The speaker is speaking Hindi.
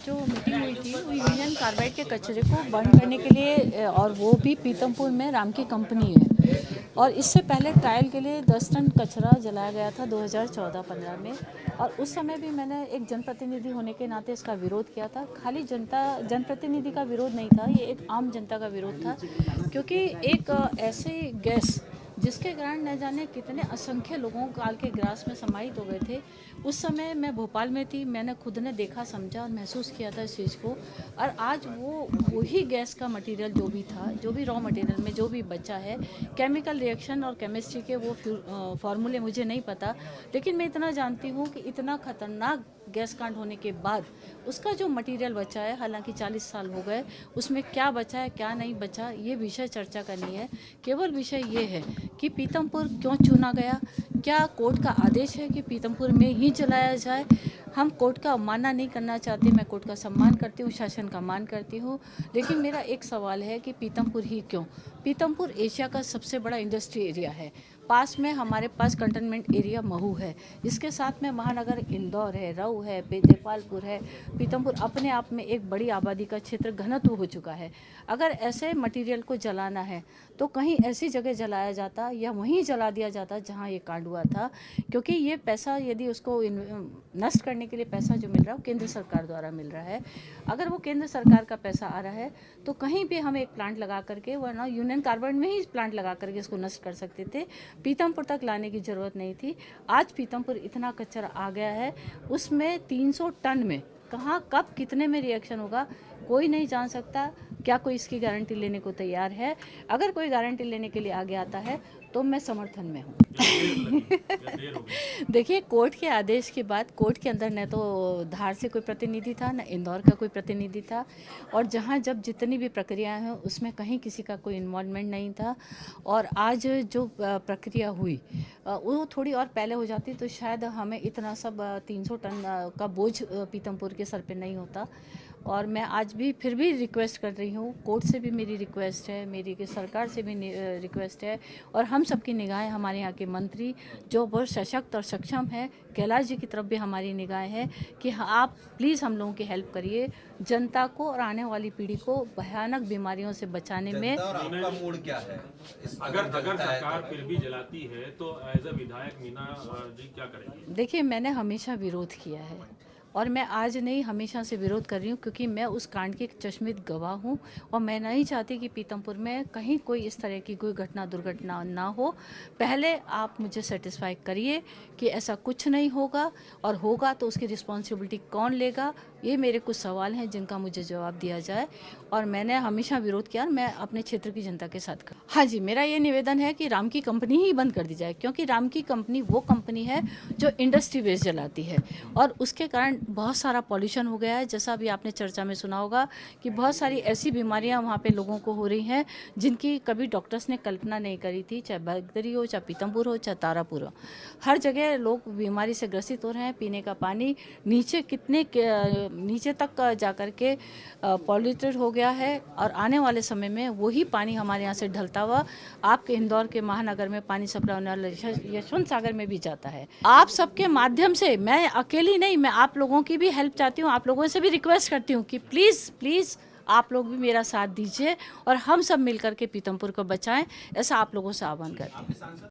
जो मीटिंग हुई थी वो यूनियन कार्बाइड के कचरे को बर्न करने के लिए और वो भी पीतमपुर में राम की कंपनी है। और इससे पहले ट्रायल के लिए 10 टन कचरा जलाया गया था 2014-15 में। और उस समय भी मैंने एक जनप्रतिनिधि होने के नाते इसका विरोध किया था। खाली जनप्रतिनिधि का विरोध नहीं था, ये एक आम जनता का विरोध था, क्योंकि एक ऐसी गैस जिसके कारण न जाने कितने असंख्य लोगों काल के ग्रास में समाहित हो गए थे। उस समय मैं भोपाल में थी, मैंने खुद ने देखा, समझा और महसूस किया था इस चीज़ को। और आज वही गैस का मटेरियल जो भी था, जो भी रॉ मटेरियल में जो भी बचा है, केमिकल रिएक्शन और केमिस्ट्री के वो फार्मूले मुझे नहीं पता, लेकिन मैं इतना जानती हूँ कि इतना खतरनाक गैस कांड होने के बाद उसका जो मटेरियल बचा है, हालांकि 40 साल हो गए, उसमें क्या बचा है क्या नहीं बचा, ये विषय चर्चा करनी है। केवल विषय ये है कि पीतमपुर क्यों चुना गया, क्या कोर्ट का आदेश है कि पीतमपुर में ही जलाया जाए। हम कोर्ट का अवमानना नहीं करना चाहते, मैं कोर्ट का सम्मान करती हूँ, शासन का मान करती हूँ, लेकिन मेरा एक सवाल है कि पीतमपुर ही क्यों। पीतमपुर एशिया का सबसे बड़ा इंडस्ट्री एरिया है। पास में हमारे पास कंटेनमेंट एरिया महू है, इसके साथ में महानगर इंदौर है, रऊ है, देपालपुर है। पीतमपुर अपने आप में एक बड़ी आबादी का क्षेत्र घनत्व हो चुका है। अगर ऐसे मटेरियल को जलाना है तो कहीं ऐसी जगह जलाया जाता या वहीं जला दिया जाता जहां ये कांड हुआ था, क्योंकि ये पैसा यदि उसको नष्ट करने के लिए पैसा जो मिल रहा है वो केंद्र सरकार द्वारा मिल रहा है। अगर वो केंद्र सरकार का पैसा आ रहा है तो कहीं भी हम एक प्लांट लगा करके, वरना यूनियन कार्बाइड में ही प्लांट लगा करके इसको नष्ट कर सकते थे, पीतमपुर तक लाने की ज़रूरत नहीं थी। आज पीतमपुर इतना कचरा आ गया है, उसमें 300 टन में कहाँ कब कितने में रिएक्शन होगा कोई नहीं जान सकता। क्या कोई इसकी गारंटी लेने को तैयार है? अगर कोई गारंटी लेने के लिए आगे आता है तो मैं समर्थन में हूँ। देखिए, कोर्ट के आदेश के बाद कोर्ट के अंदर न तो धार से कोई प्रतिनिधि था, न इंदौर का कोई प्रतिनिधि था, और जहाँ जब जितनी भी प्रक्रियाएं हैं उसमें कहीं किसी का कोई इन्वॉल्वमेंट नहीं था। और आज जो प्रक्रिया हुई वो थोड़ी और पहले हो जाती तो शायद हमें इतना सब 300 टन का बोझ पीतमपुर के सर पे नहीं होता। और मैं आज भी फिर भी रिक्वेस्ट कर रही हूँ, कोर्ट से भी मेरी रिक्वेस्ट है, मेरी की सरकार से भी रिक्वेस्ट है, और हम सबकी निगाहें, हमारे यहाँ के मंत्री जो बहुत सशक्त और सक्षम है, कैलाश जी की तरफ भी हमारी निगाहें हैं कि आप प्लीज़ हम लोगों की हेल्प करिए, जनता को और आने वाली पीढ़ी को भयानक बीमारियों से बचाने में। और आपका मूड क्या है? अगर सरकार फिर भी जलाती है तो एज अ विधायक मीना जी क्या करेंगी? देखिए, मैंने हमेशा विरोध किया है और मैं आज नहीं, हमेशा से विरोध कर रही हूँ, क्योंकि मैं उस कांड की चश्मित गवाह हूँ और मैं नहीं चाहती कि पीतमपुर में कहीं कोई इस तरह की कोई दुर्घटना ना हो। पहले आप मुझे सेटिस्फाई करिए कि ऐसा कुछ नहीं होगा, और होगा तो उसकी रिस्पॉन्सिबिलिटी कौन लेगा, ये मेरे कुछ सवाल हैं जिनका मुझे जवाब दिया जाए। और मैंने हमेशा विरोध किया, मैं अपने क्षेत्र की जनता के साथ कर। हाँ जी, मेरा ये निवेदन है कि राम की कंपनी ही बंद कर दी जाए, क्योंकि राम की कंपनी वो कंपनी है जो इंडस्ट्री वेस्ट जलाती है, और उसके कारण बहुत सारा पॉल्यूशन हो गया है। जैसा भी आपने चर्चा में सुना होगा कि बहुत सारी ऐसी बीमारियां वहाँ पे लोगों को हो रही हैं जिनकी कभी डॉक्टर्स ने कल्पना नहीं करी थी, चाहे बगदरी हो, चाहे पीतमपुर हो, चाहे तारापुर हो। हर जगह लोग बीमारी से ग्रसित हो रहे हैं। पीने का पानी नीचे तक जा कर के पॉल्यूटेड हो गया है, और आने वाले समय में वही पानी हमारे यहाँ से ढलता हुआ आपके इंदौर के महानगर में पानी सप्लाई होने वाला यशवंत सागर में भी जाता है। आप सबके माध्यम से, मैं अकेली नहीं, मैं आप लोगों की भी हेल्प चाहती हूँ, आप लोगों से भी रिक्वेस्ट करती हूँ कि प्लीज़ आप लोग भी मेरा साथ दीजिए और हम सब मिलकर के पीतमपुर को बचाएं, ऐसा आप लोगों से आह्वान करती हूँ।